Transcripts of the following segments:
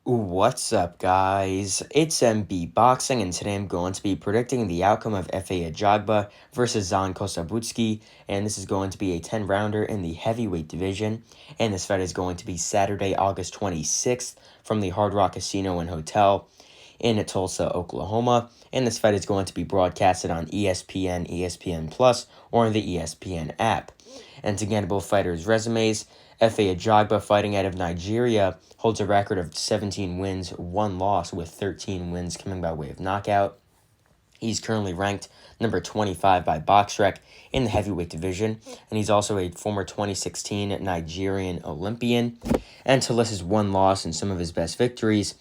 What's up, guys? It's MB Boxing, and today I'm going to be predicting the outcome of FAA Jabba versus Zhan Kossobutskiy, and this is going to be a 10-rounder in the heavyweight division, and this fight is going to be Saturday, August 26th from the Hard Rock Casino and Hotel in Tulsa, Oklahoma, and this fight is going to be broadcasted on ESPN, ESPN Plus, or on the ESPN app. And to get both fighters' resumes, Efe Ajagba, fighting out of Nigeria, holds a record of 17 wins, 1 loss, with 13 wins coming by way of knockout. He's currently ranked number 25 by BoxRec in the heavyweight division, and he's also a former 2016 Nigerian Olympian. And to list his 1 loss and some of his best victories,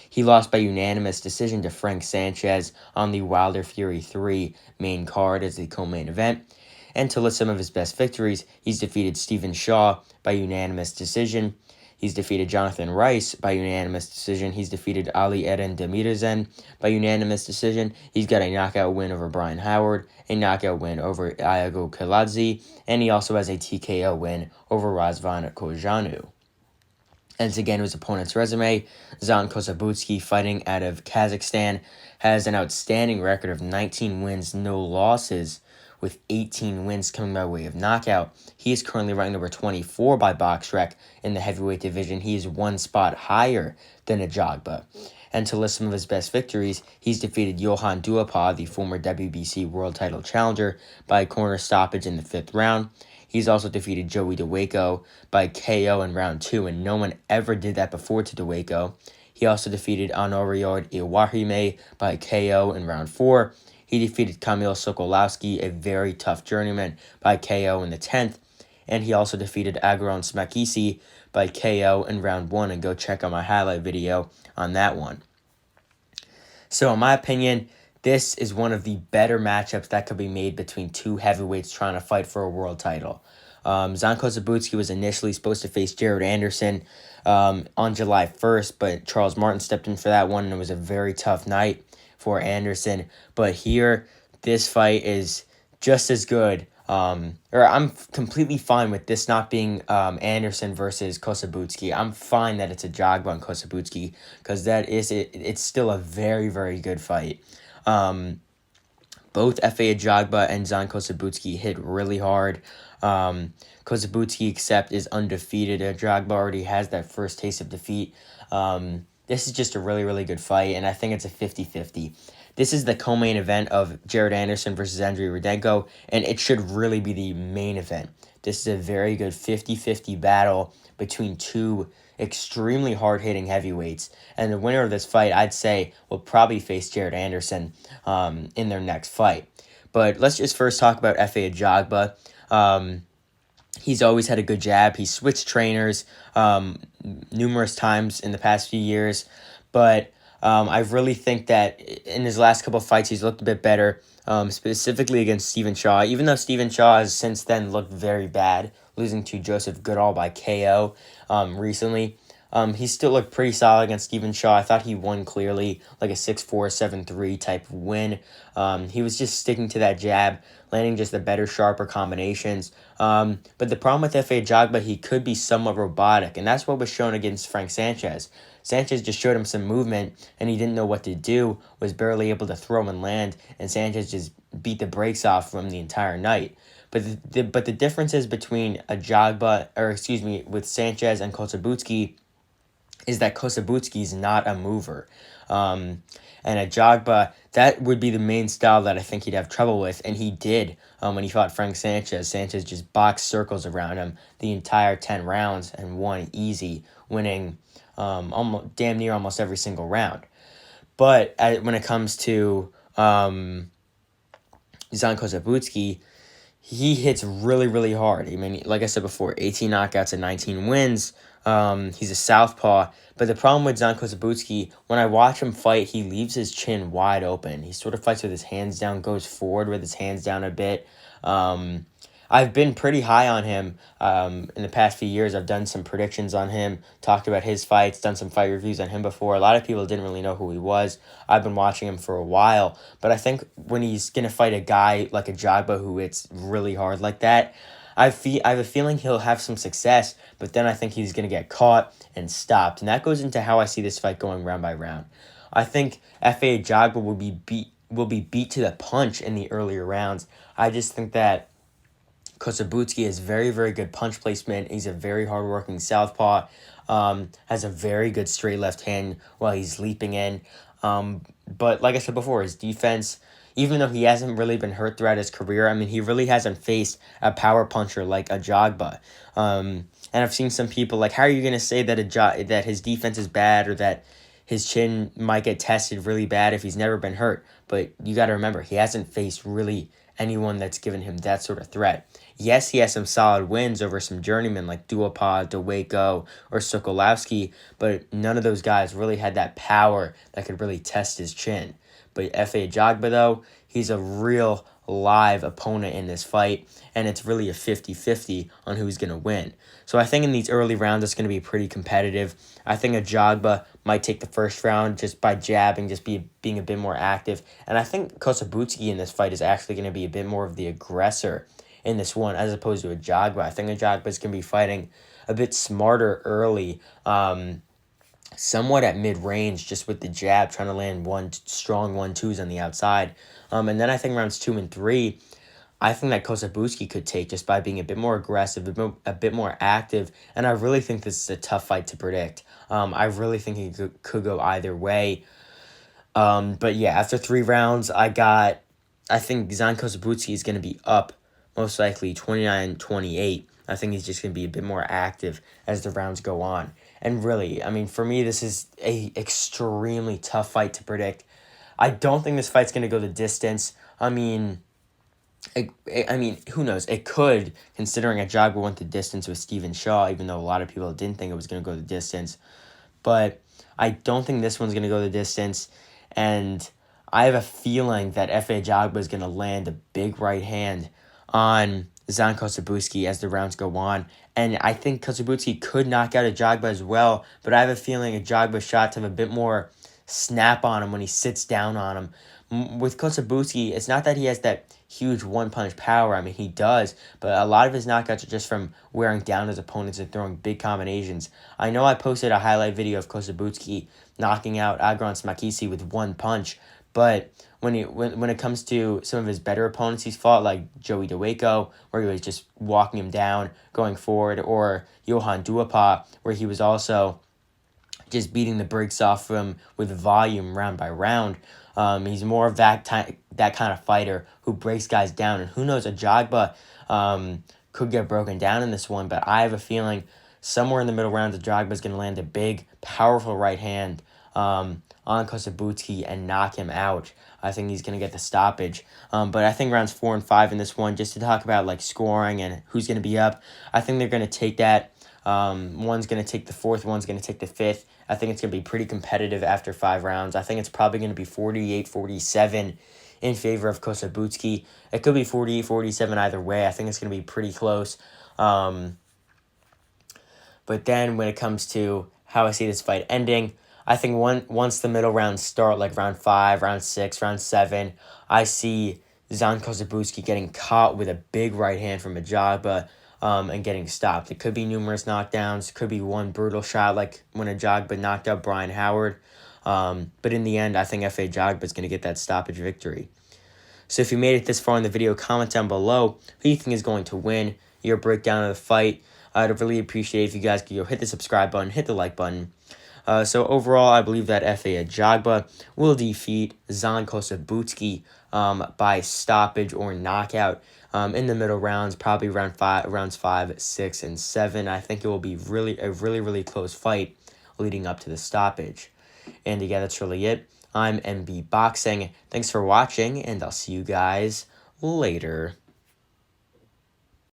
he lost by unanimous decision to Frank Sanchez on the Wilder Fury 3 main card as the co-main event. And to list some of his best victories, he's defeated Stephen Shaw by unanimous decision. He's defeated Jonathan Rice by unanimous decision. He's defeated Ali Eren Demirzen by unanimous decision. He's got a knockout win over Brian Howard, a knockout win over Iago Kaladze, and he also has a TKO win over Razvan Kojanu. And to get his opponent's resume, Zhan Kossobutskiy, fighting out of Kazakhstan, has an outstanding record of 19 wins, no losses, with 18 wins coming by way of knockout. He is currently ranked number 24 by BoxRec in the heavyweight division. He is 1 spot higher than Ajagba. And to list some of his best victories, he's defeated Johan Duhaupas, the former WBC world title challenger, by a corner stoppage in the 5th round. He's also defeated Joey DeWaco by KO in round 2, and no one ever did that before to DeWaco. He also defeated Honoriard Iwahime by KO in round 4. He defeated Kamil Sokolowski, a very tough journeyman, by KO in the 10th. And he also defeated Agron Smakisi by KO in round 1. And go check out my highlight video on that one. So in my opinion, this is one of the better matchups that could be made between two heavyweights trying to fight for a world title. Zhan Kossobutskiy was initially supposed to face Jared Anderson on July 1st, but Charles Martin stepped in for that one, and it was a very tough night for Anderson. But here, this fight is just as good. I'm completely fine with this not being Anderson versus Kossobutskiy. I'm fine that it's Ajagba and Kossobutskiy, because that is it. It's still a very, very good fight. Both Efe Ajagba and Zhan Kossobutskiy hit really hard. Kossobutskiy, except, is undefeated. Ajagba already has that first taste of defeat. This is just a really, really good fight, and I think it's a 50-50. This is the co-main event of Jared Anderson versus Andrei Rudenko, and it should really be the main event. This is a very good 50-50 battle between two extremely hard-hitting heavyweights, and the winner of this fight, I'd say, will probably face Jared Anderson in their next fight. But let's just first talk about Efe Ajagba. He's always had a good jab. He switched trainers numerous times in the past few years, but I really think that in his last couple of fights, he's looked a bit better, specifically against Stephen Shaw, even though Stephen Shaw has since then looked very bad, losing to Joseph Goodall by KO recently. He still looked pretty solid against Stephen Shaw. I thought he won clearly, like a 6-4, 7-3 type of win. He was just sticking to that jab, landing just the better, sharper combinations. But the problem with Efe Ajagba, he could be somewhat robotic, and that's what was shown against Frank Sanchez. Sanchez just showed him some movement, and he didn't know what to do, was barely able to throw and land, and Sanchez just beat the brakes off from the entire night. But the differences between with Sanchez and Kossobutskiy is that Kossobutskiy is not a mover. And Ajagba, that would be the main style that I think he'd have trouble with, and he did when he fought Frank Sanchez. Sanchez just boxed circles around him the entire 10 rounds and won easy, winning damn near almost every single round. But when it comes to Zhan Kossobutskiy, he hits really, really hard. I mean, like I said before, 18 knockouts and 19 wins. He's a southpaw. But the problem with Zhan Kossobutskiy, when I watch him fight, he leaves his chin wide open. He sort of fights with his hands down, goes forward with his hands down a bit. I've been pretty high on him in the past few years. I've done some predictions on him, talked about his fights, done some fight reviews on him before. A lot of people didn't really know who he was. I've been watching him for a while. But I think when he's going to fight a guy like Ajagba who hits really hard like that, I have a feeling he'll have some success, but then I think he's going to get caught and stopped. And that goes into how I see this fight going round by round. I think FAA Jabba will be beat to the punch in the earlier rounds. I just think that Kossobutskiy has very, very good punch placement. He's a very hardworking southpaw. Has a very good straight left hand while he's leaping in. But like I said before, his defense, even though he hasn't really been hurt throughout his career, I mean, he really hasn't faced a power puncher like Ajagba. And I've seen some people like, how are you going to say that that his defense is bad, or that his chin might get tested really bad if he's never been hurt? But you got to remember, he hasn't faced really anyone that's given him that sort of threat. Yes, he has some solid wins over some journeymen like Duopa, Deweyko, or Sokolowski, but none of those guys really had that power that could really test his chin. But Efe Ajagba, though, he's a real live opponent in this fight, and it's really a 50-50 on who's going to win. So I think in these early rounds, it's going to be pretty competitive. I think Ajagba might take the first round just by jabbing, being a bit more active. And I think Kossobutskiy in this fight is actually going to be a bit more of the aggressor in this one, as opposed to Ajagba. I think Ajagba is going to be fighting a bit smarter early, somewhat at mid-range, just with the jab, trying to land strong 1-2s on the outside. And then I think rounds 2 and 3, I think that Kossobutskiy could take just by being a bit more aggressive, a bit more active, and I really think this is a tough fight to predict. I really think it could go either way. But yeah, after 3 rounds, I think Zhan Kossobutskiy is going to be up, most likely 29-28. I think he's just going to be a bit more active as the rounds go on. And really, I mean, for me, this is a extremely tough fight to predict. I don't think this fight's going to go the distance. I mean, who knows? It could, considering Ajagba went the distance with Stephen Shaw, even though a lot of people didn't think it was going to go the distance. But I don't think this one's going to go the distance. And I have a feeling that Efe Ajagba is going to land a big right hand on Zhan Kossobutskiy as the rounds go on. And I think Kossobutskiy could knock out Ajagba as well, but I have a feeling Ajagba's shots have a bit more snap on him when he sits down on him. With Kossobutskiy, it's not that he has that huge one-punch power. I mean, he does, but a lot of his knockouts are just from wearing down his opponents and throwing big combinations. I know I posted a highlight video of Kossobutskiy knocking out Agron Smakisi with one punch, but when it comes to some of his better opponents he's fought, like Joey Deweyko, where he was just walking him down, going forward, or Johan Duopa, where he was also just beating the brakes off him with volume round by round. He's more of that kind of fighter who breaks guys down. And who knows, Ajagba could get broken down in this one, but I have a feeling somewhere in the middle rounds, Ajagba is going to land a big, powerful right hand on Kossobutskiy and knock him out. I think he's going to get the stoppage. But I think rounds 4 and 5 in this one, just to talk about like scoring and who's going to be up, I think they're going to take that. One's going to take the 4th, one's going to take the 5th. I think it's going to be pretty competitive after 5 rounds. I think it's probably going to be 48-47 in favor of Kossobutskiy. It could be 48-47 either way. I think it's going to be pretty close. But then when it comes to how I see this fight ending, I think once the middle rounds start, like round 5, round 6, round 7, I see Zhan Kossobutskiy getting caught with a big right hand from Ajagba and getting stopped. It could be numerous knockdowns. Could be one brutal shot like when Ajagba knocked out Brian Howard. But in the end, I think Efe Ajagba is going to get that stoppage victory. So if you made it this far in the video, comment down below who you think is going to win, your breakdown of the fight. I'd really appreciate if you guys could hit the subscribe button, hit the like button. So overall, I believe that Efe Ajagba will defeat Zhan Kossobutskiy by stoppage or knockout in the middle rounds, probably rounds 5, 6, and 7. I think it will be a really close fight leading up to the stoppage. And yeah, that's really it. I'm MB Boxing. Thanks for watching, and I'll see you guys later.